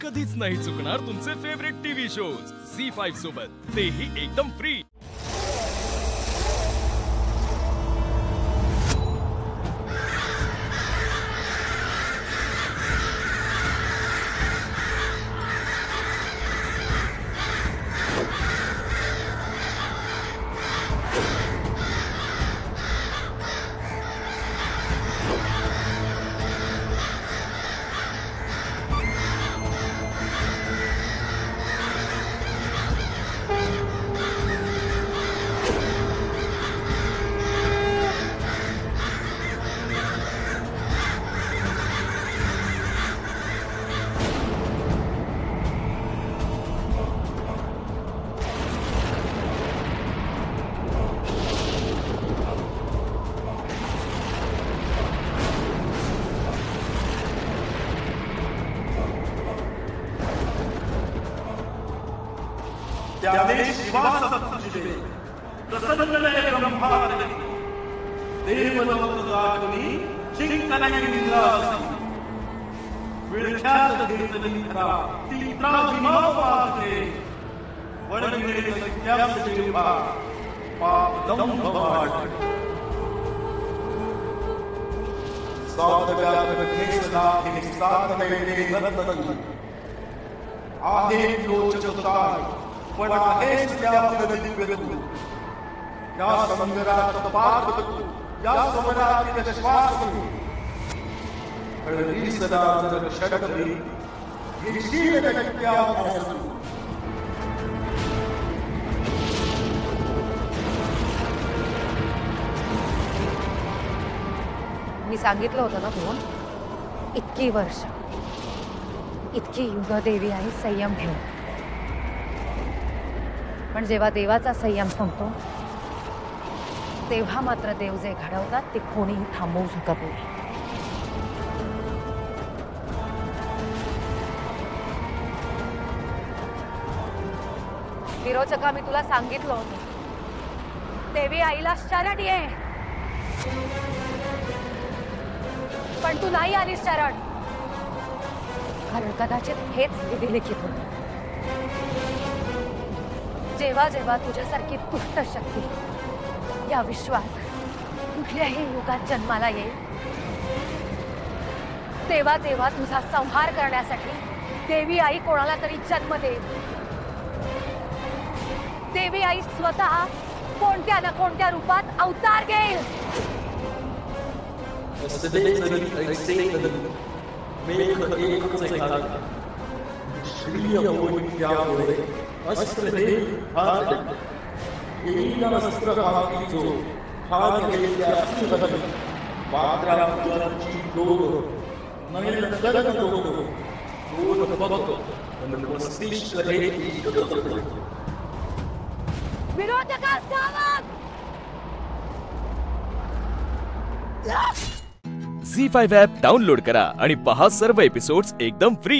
कधीच नाही चुकणार तुमचे फेवरेट टीव्ही शोज झी5 सोबत, तेही एकदम फ्री। शिवासत्सुजिते प्रसन्नलय ब्रह्मादि देवलोकदागुनी चिंतनयिन्द्रासि विळख्यात कीर्तनिकरा तीत्राभिमावादते वडमिळे सत्यासजिवा पापदं भवाट साधव्यात्मकेशदाखे साधनैते नर्तनं आदे लोचताय पण आहेच त्या दिव्यतू या समुद्रात पार्वतू या समरात श्वासतू हळदी सदा जर षडकरी येशील टक्क्या महसू। मी सांगितलं होतं ना फोन, इतकी वर्ष इतकी युग देवी आहे संयम ठेव, पण जेव्हा देवाचा संयम संपतो तेव्हा मात्र देव जे घडवतात ते कोणीही थांबवू शकत नाही। विरोचका, मी तुला सांगितलं होतं देवी आईला शरण ये, पण तू नाही आलीस शरण, कारण कदाचित हेच विधिलिखित होतं। जेव्हा जेव्हा तुझ्यासारखी दुष्ट शक्ती या विश्वात कुठल्याही युगात जन्माला येईल तेव्हा तेव्हा तुझा संहार करण्यासाठी देवी आई कोणाला तरी जन्म देईल। देवी आई स्वतः कोणत्या ना कोणत्या रूपात अवतार घेईल। झी5 ॲप डाउनलोड करा आणि पहा सर्व एपिसोड्स एकदम फ्री।